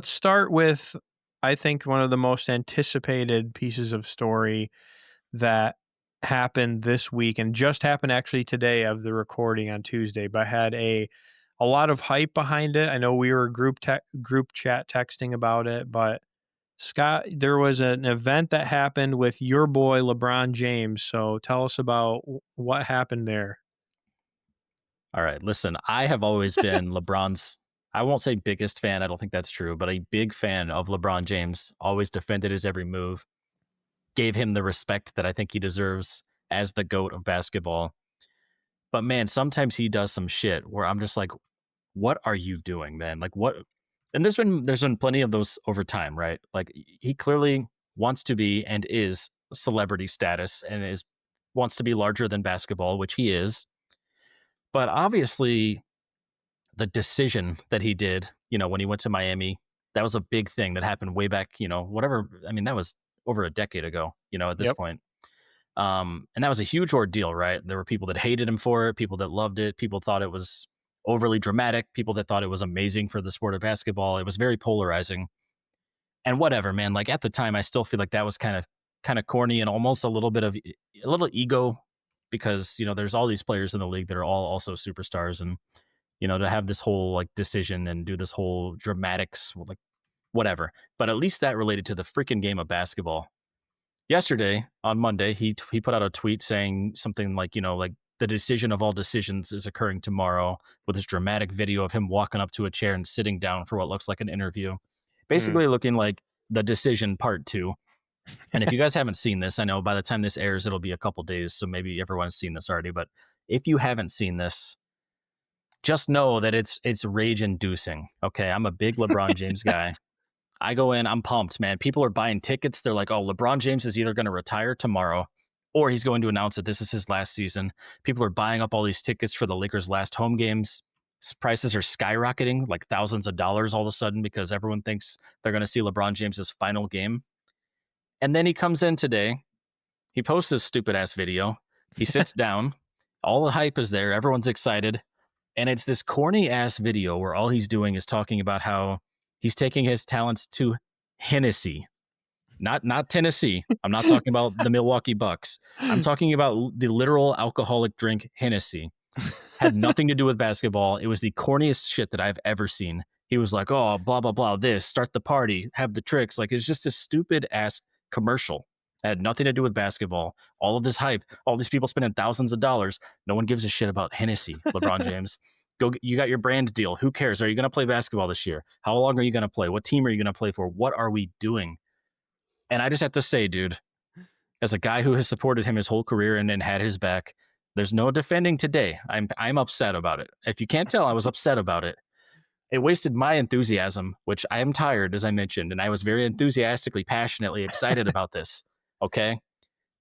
Let's start with, I think, one of the most anticipated pieces of story that happened this week and just happened actually today of the recording on Tuesday, but had a lot of hype behind it. I know we were group chat texting about it, but Scott, there was an event that happened with your boy LeBron James. So tell us about what happened there. All right, listen, I have always been LeBron's, I won't say biggest fan, I don't think that's true, but a big fan of LeBron James. Always defended his every move, gave him the respect that I think he deserves as the GOAT of basketball. But man, sometimes he does some shit where I'm just like, what are you doing, man? Like what? And there's been plenty of those over time, right? Like he clearly wants to be and is celebrity status and is wants to be larger than basketball, which he is. But obviously the decision that he did, when he went to Miami, that was a big thing that happened way back, whatever. I mean, that was over a decade ago, at this Yep. point. And that was a huge ordeal, right? There were people that hated him for it, people that loved it, people thought it was overly dramatic, people that thought it was amazing for the sport of basketball. It was very polarizing. And whatever, man. Like at the time, I still feel like that was kind of corny and almost a little bit of a little ego because, there's all these players in the league that are all also superstars and to have this whole like decision and do this whole dramatics, like whatever. But at least that related to the freaking game of basketball. Yesterday on Monday, he put out a tweet saying something like, like the decision of all decisions is occurring tomorrow with this dramatic video of him walking up to a chair and sitting down for what looks like an interview, Mm. basically looking like the decision part two. And if you guys haven't seen this, I know by the time this airs, it'll be a couple days. So maybe everyone's seen this already. But if you haven't seen this, just know that it's rage inducing. Okay. I'm a big LeBron James guy. I go in, I'm pumped, man. People are buying tickets. They're like, oh, LeBron James is either going to retire tomorrow or he's going to announce that this is his last season. People are buying up all these tickets for the Lakers' last home games. Prices are skyrocketing, like thousands of dollars all of a sudden because everyone thinks they're going to see LeBron James's final game. And then he comes in today. He posts this stupid ass video. He sits down. All the hype is there. Everyone's excited. And it's this corny ass video where all he's doing is talking about how he's taking his talents to Hennessy, not Tennessee. I'm not talking about the Milwaukee Bucks. I'm talking about the literal alcoholic drink Hennessy. Had nothing to do with basketball. It was the corniest shit that I've ever seen. He was like, oh, blah, blah, blah, this, start the party, have the tricks. Like, it's just a stupid ass commercial. It had nothing to do with basketball. All of this hype, all these people spending thousands of dollars. No one gives a shit about Hennessy, LeBron James. You got your brand deal. Who cares? Are you going to play basketball this year? How long are you going to play? What team are you going to play for? What are we doing? And I just have to say, dude, as a guy who has supported him his whole career and then had his back, there's no defending today. I'm upset about it. If you can't tell, I was upset about it. It wasted my enthusiasm, which I am tired, as I mentioned, and I was very enthusiastically, passionately excited about this. Okay?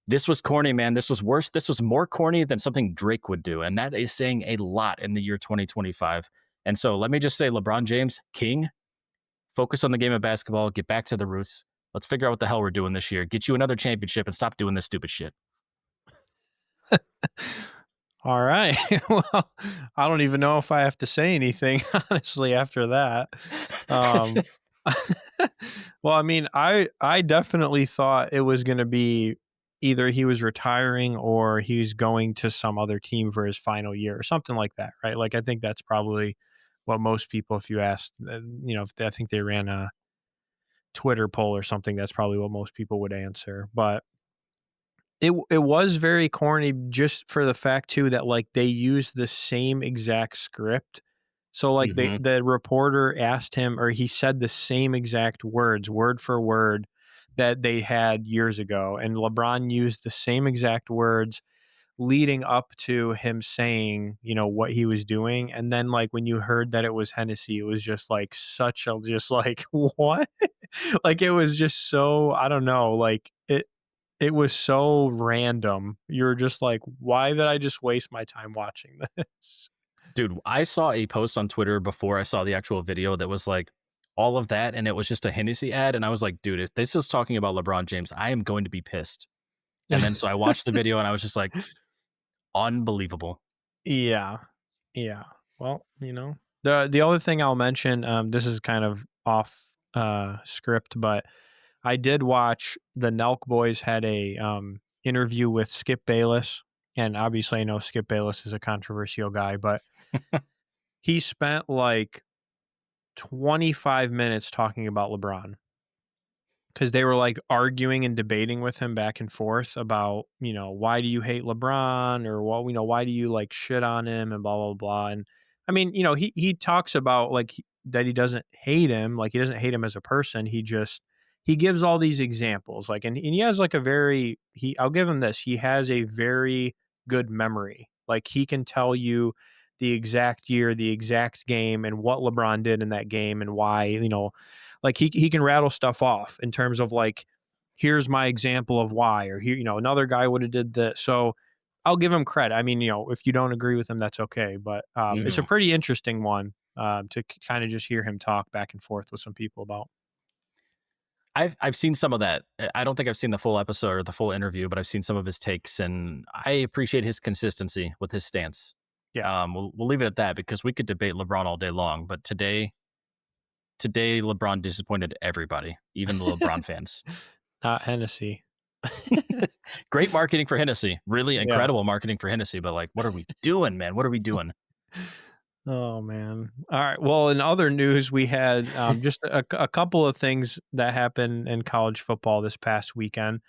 This was corny, man. This was worse. This was more corny than something Drake would do. And that is saying a lot in the year 2025. And so let me just say, LeBron James, king, focus on the game of basketball, get back to the roots. Let's figure out what the hell we're doing this year. Get you another championship and stop doing this stupid shit. All right. Well, I don't even know if I have to say anything, honestly, after that. Um, well, I mean, I definitely thought it was going to be either he was retiring or he's going to some other team for his final year or something like that, right? Like, I think that's probably what most people, if you asked, I think they ran a Twitter poll or something, that's probably what most people would answer. But it was very corny just for the fact too that, like, they used the same exact script. So, like, Mm-hmm. the reporter asked him or he said the same exact words, word for word, that they had years ago, and LeBron used the same exact words leading up to him saying, what he was doing, and then, like, when you heard that it was Hennessy, it was just, like, such a just, like, what? Like, it was just so I don't know, like, it was so random. You're just like, "Why did I just waste my time watching this?" Dude, I saw a post on Twitter before I saw the actual video that was like all of that, and it was just a Hennessy ad. And I was like, dude, if this is talking about LeBron James, I am going to be pissed. And then so I watched the video and I was just like, unbelievable. Yeah. Yeah. Well, the other thing I'll mention, this is kind of off script, but I did watch the Nelk boys had a interview with Skip Bayless, and obviously I know Skip Bayless is a controversial guy, but he spent like 25 minutes talking about LeBron because they were like arguing and debating with him back and forth about, why do you hate LeBron, or what, why do you like shit on him and blah, blah, blah. And I mean, he talks about like that he doesn't hate him. Like he doesn't hate him as a person. He gives all these examples like, and he has like I'll give him this. He has a very good memory. Like he can tell you the exact year, the exact game, and what LeBron did in that game and why, like he can rattle stuff off in terms of like, here's my example of why, or here, another guy would have did this. So I'll give him credit. I mean, if you don't agree with him, that's okay. But it's a Mhm. pretty interesting one to kind of just hear him talk back and forth with some people about. I've seen some of that. I don't think I've seen the full episode or the full interview, but I've seen some of his takes, and I appreciate his consistency with his stance. Yeah, We'll leave it at that because we could debate LeBron all day long, but today LeBron disappointed everybody, even the LeBron fans. not Hennessy. Great marketing for Hennessy, really Yeah. incredible marketing for Hennessy, but like, what are we doing, man? What are we doing? Oh man. All right. Well, in other news, we had just a couple of things that happened in college football this past weekend.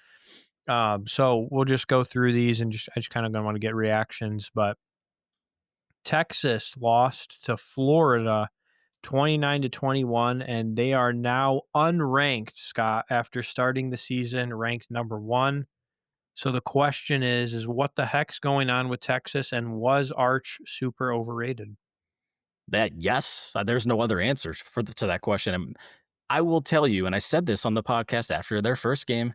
So we'll just go through these and I just kind of gonna want to get reactions. But Texas lost to Florida 29-21, and they are now unranked, Scott, after starting the season ranked number one. So the question is what the heck's going on with Texas, and was Arch super overrated? That yes, there's no other answers to that question. And I will tell you, and I said this on the podcast after their first game,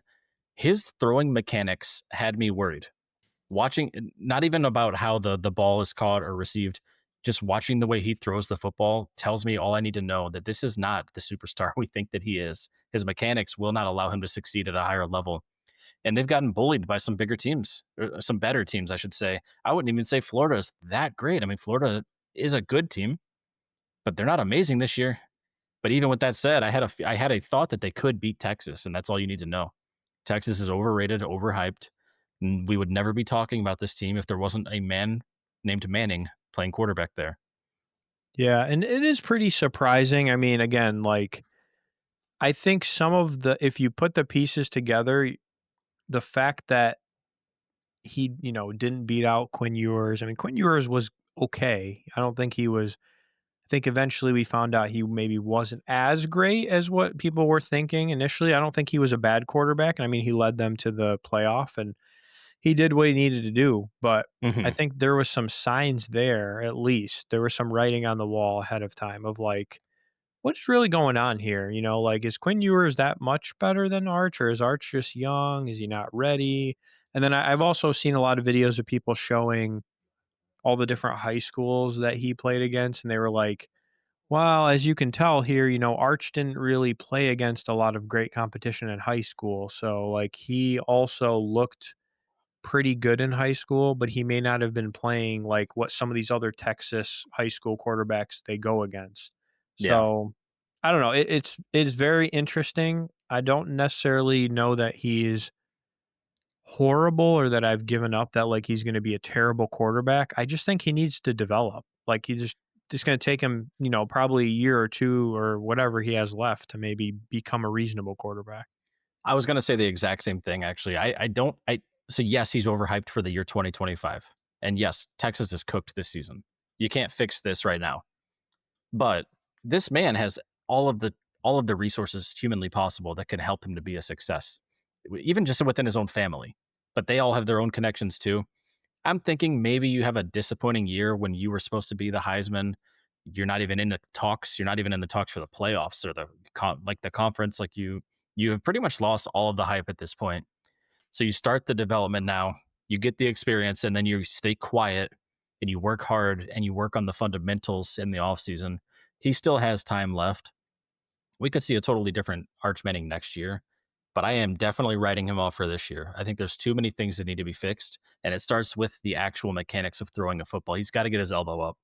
his throwing mechanics had me worried. Watching, not even about how the ball is caught or received, just watching the way he throws the football tells me all I need to know, that this is not the superstar we think that he is. His mechanics will not allow him to succeed at a higher level. And they've gotten bullied by some bigger teams, or some better teams, I should say. I wouldn't even say Florida is that great. I mean, Florida is a good team, but they're not amazing this year. But even with that said, I had a thought that they could beat Texas, and that's all you need to know. Texas is overrated, overhyped. And we would never be talking about this team if there wasn't a man named Manning playing quarterback there. Yeah, and it is pretty surprising. I mean, again, like I think if you put the pieces together, the fact that he, didn't beat out Quinn Ewers. I mean, Quinn Ewers was okay. I don't think he was. I think eventually we found out he maybe wasn't as great as what people were thinking initially. I don't think he was a bad quarterback. And I mean, he led them to the playoff and he did what he needed to do. But I Hmm. think there was some signs there, at least. There was some writing on the wall ahead of time of like, what's really going on here? Like, is Quinn Ewers that much better than Arch, or is Arch just young? Is he not ready? And then I've also seen a lot of videos of people showing all the different high schools that he played against, and they were like, well, as you can tell here, Arch didn't really play against a lot of great competition in high school. So, like, he also looked pretty good in high school, but he may not have been playing like what some of these other Texas high school quarterbacks they go against. Yeah. So, I don't know. It's very interesting. I don't necessarily know that he's horrible or that I've given up that like he's going to be a terrible quarterback. I just think he needs to develop. Like he just going to take him, probably a year or two or whatever he has left to maybe become a reasonable quarterback. I was going to say the exact same thing, actually. So yes, he's overhyped for the year 2025. And yes, Texas is cooked this season. You can't fix this right now. But this man has all of the all of the resources humanly possible that can help him to be a success, even just within his own family. But they all have their own connections too. I'm thinking maybe you have a disappointing year when you were supposed to be the Heisman. You're not even in the talks. You're not even in the talks for the playoffs or the conference. Like you have pretty much lost all of the hype at this point. So you start the development now. You get the experience, and then you stay quiet and you work hard and you work on the fundamentals in the offseason. He still has time left. We could see a totally different Arch Manning next year, but I am definitely writing him off for this year. I think there's too many things that need to be fixed, and it starts with the actual mechanics of throwing a football. He's got to get his elbow up.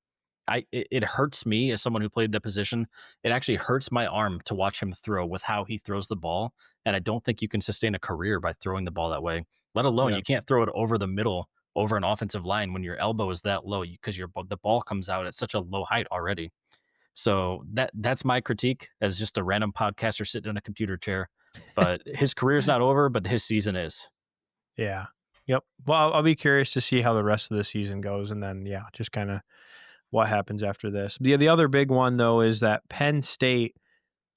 it hurts me as someone who played the position. It actually hurts my arm to watch him throw with how he throws the ball, and I don't think you can sustain a career by throwing the ball that way. Let alone Yeah. you can't throw it over the middle over an offensive line when your elbow is that low because the ball comes out at such a low height already. So that's my critique as just a random podcaster sitting in a computer chair. But his career's not over, but his season is. Yeah. Yep. Well, I'll be curious to see how the rest of the season goes, and then yeah, just kind of what happens after this. The other big one though is that Penn State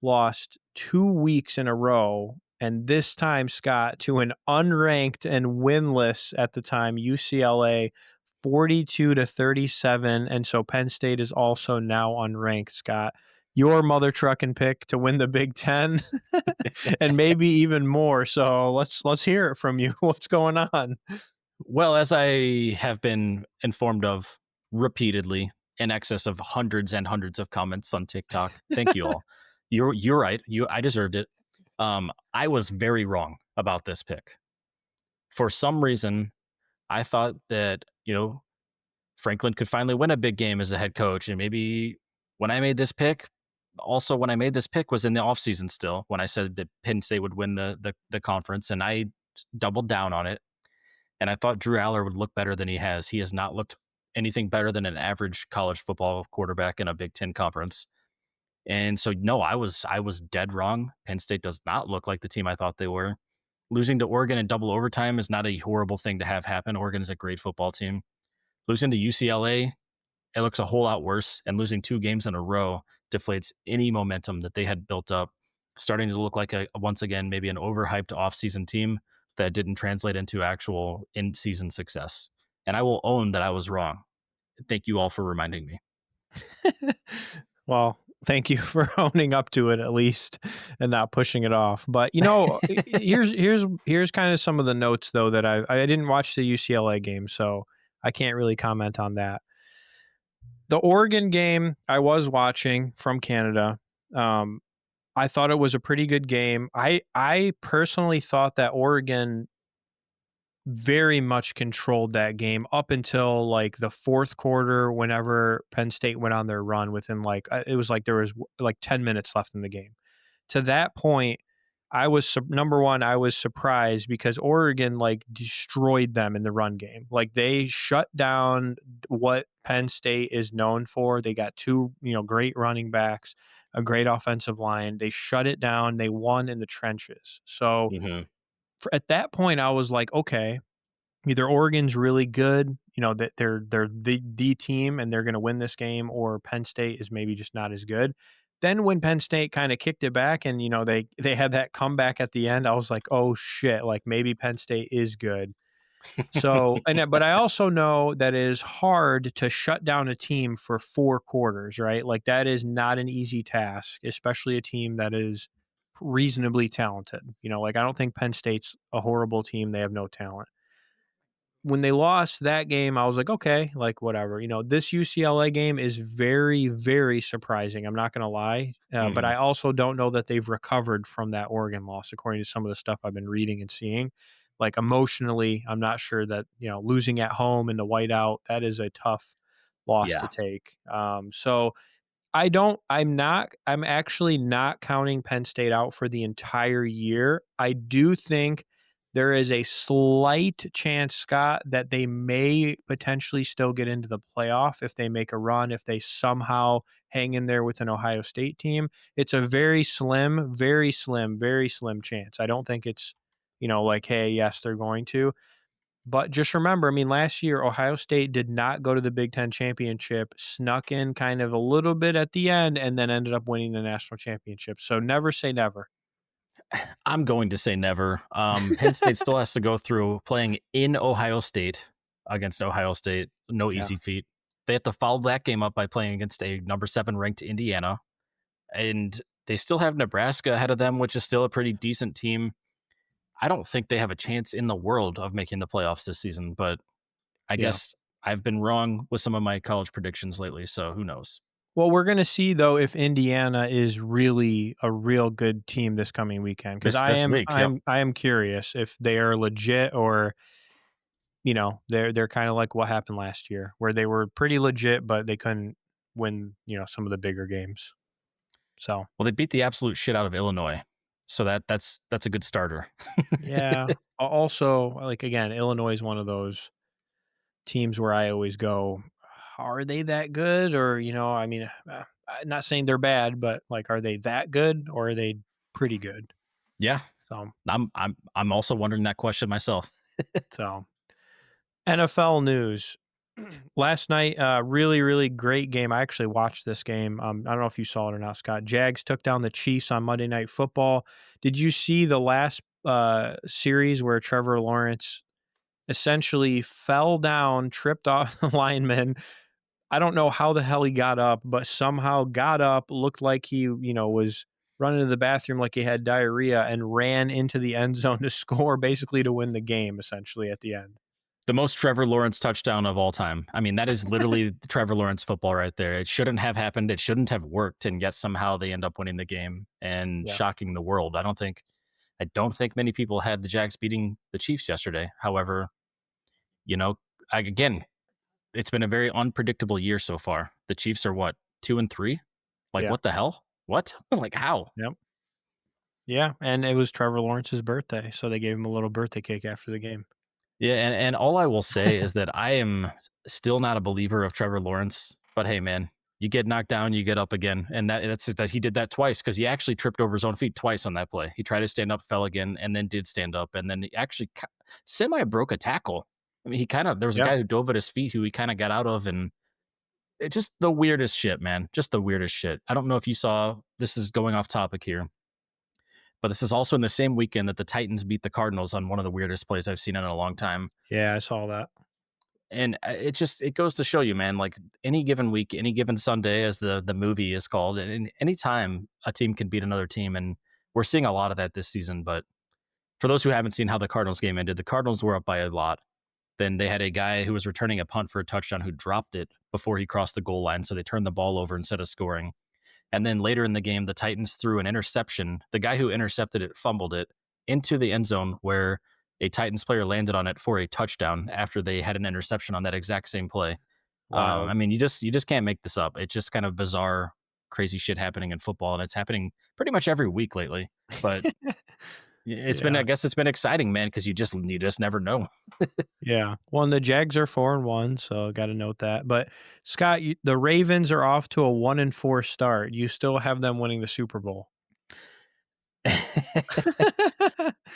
lost 2 weeks in a row, and this time, Scott, to an unranked and winless at the time UCLA, 42-37, and so Penn State is also now unranked, Scott. Your mother trucking pick to win the Big Ten, and maybe even more. So let's hear it from you. What's going on? Well, as I have been informed of repeatedly, in excess of hundreds and hundreds of comments on TikTok. Thank you all. You're right. I deserved it. I was very wrong about this pick. For some reason, I thought that, Franklin could finally win a big game as a head coach. And maybe when I made this pick, also when I made this pick was in the offseason still, when I said that Penn State would win the conference, and I doubled down on it. And I thought Drew Aller would look better than he has. He has not looked anything better than an average college football quarterback in a Big Ten conference. And so, no, I was dead wrong. Penn State does not look like the team I thought they were. Losing to Oregon in double overtime is not a horrible thing to have happen. Oregon is a great football team. Losing to UCLA, it looks a whole lot worse. And losing 2 games in a row deflates any momentum that they had built up, starting to look like once again, maybe an overhyped offseason team that didn't translate into actual in-season success. And I will own that I was wrong. Thank you all for reminding me. Well, thank you for owning up to it at least and not pushing it off. But here's kind of some of the notes though that I didn't watch the UCLA game, so I can't really comment on that. The Oregon game I was watching from Canada. Um, I thought it was a pretty good game. I personally thought that Oregon very much controlled that game up until like the fourth quarter whenever Penn State went on their run within like it was like there was like 10 minutes left in the game. To that point, number one, I was surprised because Oregon like destroyed them in the run game. Like they shut down what Penn State is known for. They got 2, great running backs, a great offensive line. They shut it down. They won in the trenches. So Mm-hmm. at that point I was like, okay, either Oregon's really good, that they're the team and they're going to win this game, or Penn State is maybe just not as good. Then when Penn State kind of kicked it back and they had that comeback at the end, I was like, oh shit, like maybe Penn State is good. So but I also know that it is hard to shut down a team for 4 quarters, right? Like that is not an easy task, especially a team that is reasonably talented. Like I don't think Penn State's a horrible team. They have no talent. When they lost that game, I was like, okay, like whatever. This UCLA game is very, very surprising. I'm not going to lie. But Mm-hmm. I also don't know that they've recovered from that Oregon loss, according to some of the stuff I've been reading and seeing. Like emotionally, I'm not sure that, losing at home in the whiteout, that is a tough loss to Yeah. take. So I'm actually not counting Penn State out for the entire year. I do think there is a slight chance, Scott, that they may potentially still get into the playoff if they make a run, if they somehow hang in there with an Ohio State team. It's a very slim, very slim, very slim chance. I don't think it's, like, hey, yes, they're going to. But just remember, I mean, last year, Ohio State did not go to the Big Ten championship, snuck in kind of a little bit at the end, and then ended up winning the national championship. So never say never. I'm going to say never. Penn State still has to go through playing in Ohio State against Ohio State. No Yeah. easy feat. They have to follow that game up by playing against a number 7 ranked Indiana. And they still have Nebraska ahead of them, which is still a pretty decent team. I don't think they have a chance in the world of making the playoffs this season, but I Yeah. guess I've been wrong with some of my college predictions lately, so who knows? Well, we're going to see though if Indiana is really a real good team this coming weekend, because This week, yep. I am curious if they are legit, or they're kind of like what happened last year where they were pretty legit but they couldn't win, some of the bigger games. So, Well, they beat the absolute shit out of Illinois, so that's a good starter. yeah. Also, like, again, Illinois is one of those teams where I always go, are they that good? Or, I mean, I'm not saying they're bad, but like, are they that good or are they pretty good? Yeah, So, I'm also wondering that question myself. so NFL news. Last night, really, really great game. I actually watched this game. I don't know if you saw it or not, Scott. Jags took down the Chiefs on Monday Night Football. Did you see the last series where Trevor Lawrence essentially fell down, tripped off the lineman? I don't know how the hell he got up, but somehow got up, looked like he, was running to the bathroom like he had diarrhea and ran into the end zone to score, basically to win the game, essentially at the end. The most Trevor Lawrence touchdown of all time. I mean, that is literally Trevor Lawrence football right there. It shouldn't have happened. It shouldn't have worked, and yet somehow they end up winning the game and Yeah. shocking the world. I don't think many people had the Jags beating the Chiefs yesterday. However, you know, again, it's been a very unpredictable year so far. The Chiefs are what, 2-3? Like, Yeah. what the hell? What? Like, how? Yep. Yeah. And it was Trevor Lawrence's birthday. So they gave him a little birthday cake after the game. Yeah, and all I will say is that I am still not a believer of Trevor Lawrence. But hey, man, you get knocked down, you get up again, and that's he did that twice because he actually tripped over his own feet twice on that play. He tried to stand up, fell again, and then did stand up, and then he actually semi broke a tackle. I mean, there was a Yeah. guy who dove at his feet who he kind of got out of, and it just the weirdest shit, man. Just the weirdest shit. I don't know if you saw. This is going off topic here, but this is also in the same weekend that the Titans beat the Cardinals on one of the weirdest plays I've seen in a long time. Yeah. I saw that. And it goes to show you, man, like any given week, any given Sunday, as the movie is called, and any time a team can beat another team, and we're seeing a lot of that this season. But for those who haven't seen how the Cardinals game ended, the Cardinals were up by a lot. Then they had a guy who was returning a punt for a touchdown who dropped it before he crossed the goal line, so they turned the ball over instead of scoring. And then later in the game, the Titans threw an interception. The guy who intercepted it fumbled it into the end zone where a Titans player landed on it for a touchdown after they had an interception on that exact same play. Wild. I mean, you just can't make this up. It's just kind of bizarre, crazy shit happening in football, and it's happening pretty much every week lately. But I Yeah. guess it's been exciting, man, because you just never know. Yeah. Well, and the Jags are 4-1, so got to note that. But Scott, the Ravens are off to a 1-4 start. You still have them winning the Super Bowl.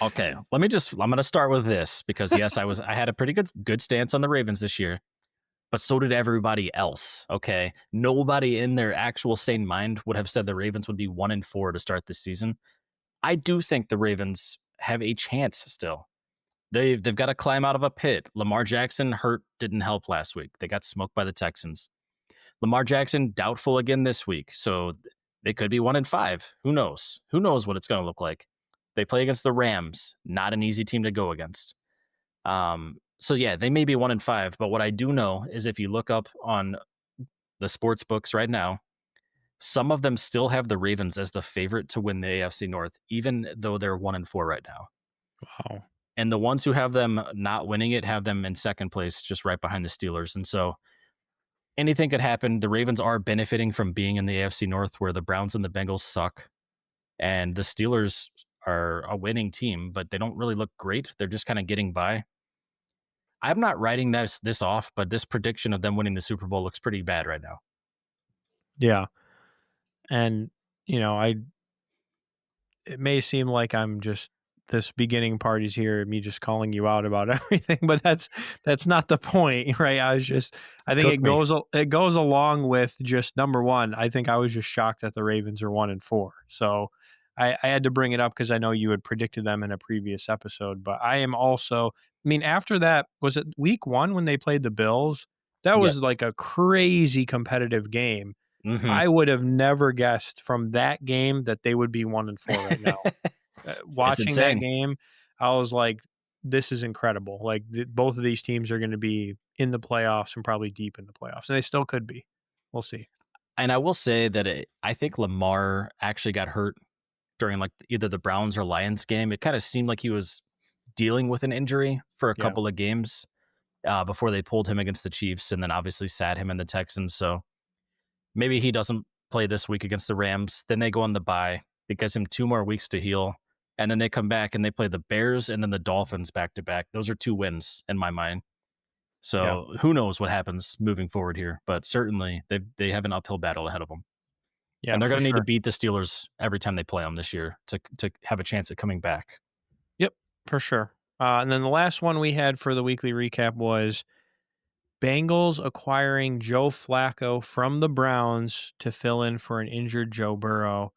Okay, I'm going to start with this because yes, I had a pretty good stance on the Ravens this year, but so did everybody else. Okay, nobody in their actual sane mind would have said the Ravens would be 1-4 to start this season. I do think the Ravens have a chance still. They've got to climb out of a pit. Lamar Jackson hurt didn't help last week. They got smoked by the Texans. Lamar Jackson doubtful again this week, so they could be 1-5. Who knows? Who knows what it's going to look like? They play against the Rams, not an easy team to go against. So yeah, they may be 1-5, but what I do know is if you look up on the sports books right now, some of them still have the Ravens as the favorite to win the AFC North, even though they're 1-4 right now. Wow. And the ones who have them not winning it have them in second place, just right behind the Steelers. And so anything could happen. The Ravens are benefiting from being in the AFC North where the Browns and the Bengals suck. And the Steelers are a winning team, but they don't really look great. They're just kind of getting by. I'm not writing this off, but this prediction of them winning the Super Bowl looks pretty bad right now. Yeah. And, I it may seem like I'm just this beginning party's here, me just calling you out about everything, but that's not the point, right? I think Cook me. it goes along with just number one. I think I was just shocked that the Ravens are 1-4. So I had to bring it up because I know you had predicted them in a previous episode, but I am also, I mean, after that, was it week 1 when they played the Bills? That Yep. was like a crazy competitive game. Mm-hmm. I would have never guessed from that game that they would be 1-4 right now. It's Watching that insane. game, I was like, "This is incredible." Like, both of these teams are gonna be in the playoffs and probably deep in the playoffs, and they still could be. We'll see. And I will say that I think Lamar actually got hurt during like either the Browns or Lions game. It kind of seemed like he was dealing with an injury for a Yeah. couple of games before they pulled him against the Chiefs and then obviously sat him in the Texans. So Maybe he doesn't play this week against the Rams. Then they go on the bye. It gives him 2 more weeks to heal. And then they come back and they play the Bears and then the Dolphins back to back. Those are 2 wins in my mind. Yeah. So who knows what happens moving forward here. But certainly they have an uphill battle ahead of them. Yeah, And they're for going to need to sure. beat the Steelers every time they play them this year to have a chance at coming back. Yep, for sure. And then the last one we had for the weekly recap was Bengals acquiring Joe Flacco from the Browns to fill in for an injured Joe Burrow.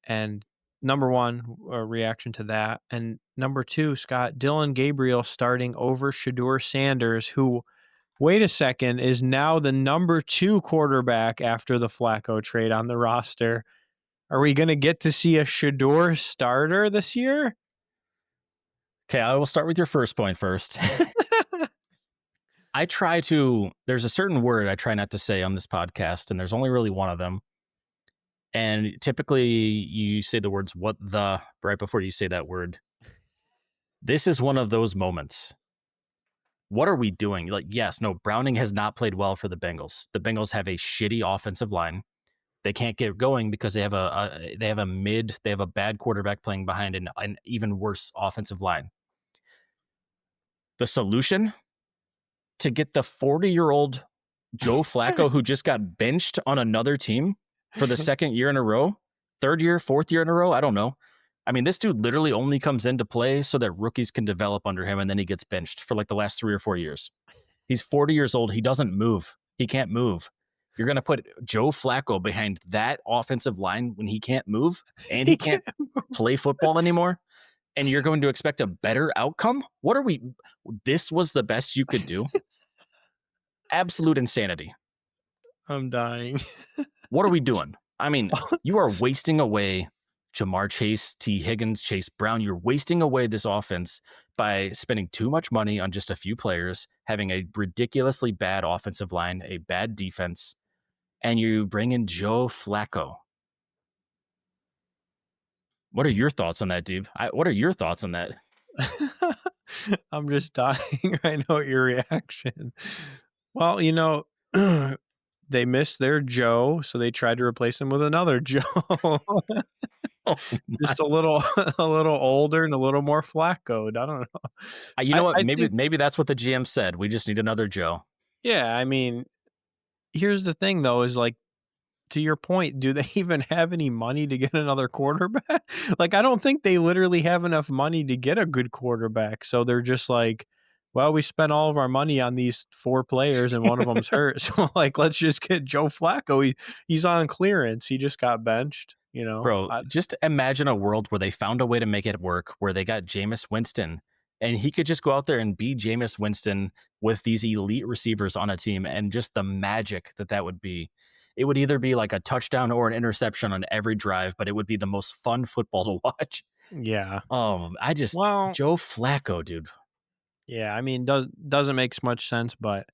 And number one, a reaction to that. And number two, Scott, Dillion Gabriel starting over Shedeur Sanders, who, wait a second, is now the number 2 quarterback after the Flacco trade on the roster. Are we going to get to see a Shedeur starter this year? Okay, I will start with your first point first. There's a certain word I try not to say on this podcast, and there's only really one of them. And typically you say the words "what the" right before you say that word. This is one of those moments. What are we doing? Like, yes, no, Browning has not played well for the Bengals. The Bengals have a shitty offensive line. They can't get going because they have a bad quarterback playing behind an even worse offensive line. The solution to get the 40-year-old Joe Flacco, who just got benched on another team for the second year in a row, third year, fourth year in a row, I don't know. I mean, this dude literally only comes into play so that rookies can develop under him, and then he gets benched for like the last 3 or 4 years. He's 40 years old. He doesn't move. He can't move. You're going to put Joe Flacco behind that offensive line when he can't move and he can't play football anymore? And you're going to expect a better outcome? This was the best you could do? Absolute insanity. I'm dying. What are we doing? I mean, you are wasting away Jamar Chase, T. Higgins, Chase Brown. You're wasting away this offense by spending too much money on just a few players, having a ridiculously bad offensive line, a bad defense, and you bring in Joe Flacco. What are your thoughts on that, dude? What are your thoughts on that? I'm just dying. I know your reaction. Well, they missed their Joe, so they tried to replace him with another Joe. Oh my. Just a little a little older and a little more Flacco'd. I don't know. You know what? I think Maybe that's what the GM said. We just need another Joe. yeah, I mean, here's the thing though, is like, to your point, do they even have any money to get another quarterback? Like, I don't think they literally have enough money to get a good quarterback. So they're just like, well, we spent all of our money on these 4 players and one of them's hurt. So like, let's just get Joe Flacco. He's on clearance. He just got benched, Bro, just imagine a world where they found a way to make it work, where they got Jameis Winston, and he could just go out there and be Jameis Winston with these elite receivers on a team, and just the magic that would be. It would either be like a touchdown or an interception on every drive, but it would be the most fun football to watch. yeah. Well, Joe Flacco, dude. yeah, I mean, doesn't make much sense, but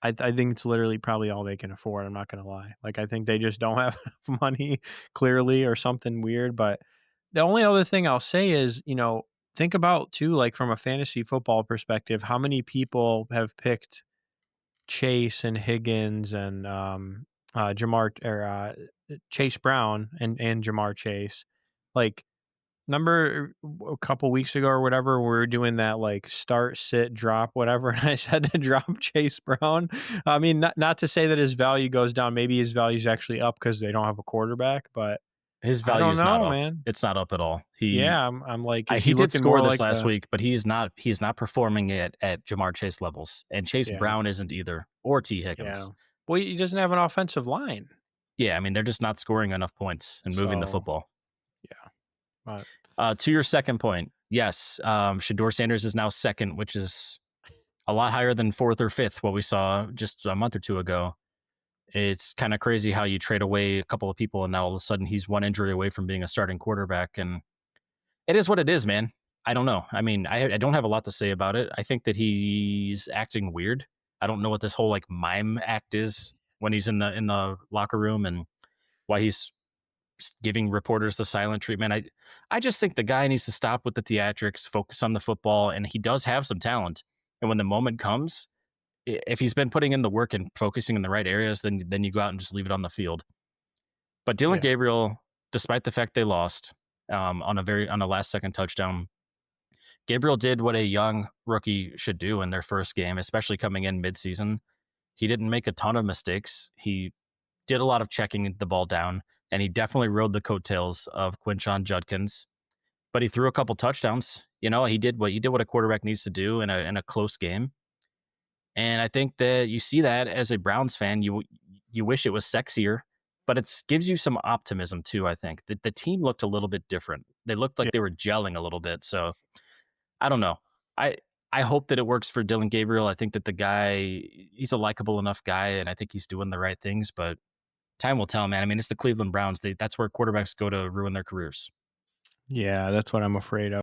I think it's literally probably all they can afford. I'm not going to lie. Like, I think they just don't have enough money clearly or something weird. But the only other thing I'll say is, think about too, like from a fantasy football perspective, how many people have picked Chase and Higgins and Chase Brown and Jamar Chase. Like, remember a couple weeks ago or whatever, we were doing that like start, sit, drop, whatever. And I said to drop Chase Brown. I mean, not to say that his value goes down. Maybe his value is actually up because they don't have a quarterback, but His I value don't is not know, up. man. It's not up at all. Yeah, I'm like, is He he did looking score more this like last week, but he's not performing at Jamar Chase levels. And Chase yeah, Brown isn't either, or T. yeah. Higgins. Well, he doesn't have an offensive line. Yeah, I mean, they're just not scoring enough points and moving the So, football. yeah. But To your second point, yes, Shedeur Sanders is now second, which is a lot higher than fourth or fifth, what we saw just a month or two ago. It's kind of crazy how you trade away a couple of people and now all of a sudden he's one injury away from being a starting quarterback. And it is what it is, man. I don't know. I mean, I don't have a lot to say about it. I think that he's acting weird. I don't know what this whole like mime act is when he's in the locker room and why he's giving reporters the silent treatment. I just think the guy needs to stop with the theatrics, focus on the football, and he does have some talent. And when the moment comes, if he's been putting in the work and focusing in the right areas, then you go out and just leave it on the field. But Dillion Yeah. Gabriel, despite the fact they lost on a last second touchdown, Gabriel did what a young rookie should do in their first game, especially coming in midseason. He didn't make a ton of mistakes. He did a lot of checking the ball down, and he definitely rode the coattails of Quinshon Judkins. But he threw a couple touchdowns. He did what a quarterback needs to do in a close game. And I think that you see that as a Browns fan, you wish it was sexier, but it gives you some optimism too. I think that the team looked a little bit different. They looked Yeah. like they were gelling a little bit. So I don't know. I I hope that it works for Dillion Gabriel. I think that the guy, he's a likable enough guy, and I think he's doing the right things. But time will tell, man. I mean, it's the Cleveland Browns. That's where quarterbacks go to ruin their careers. Yeah, that's what I'm afraid of.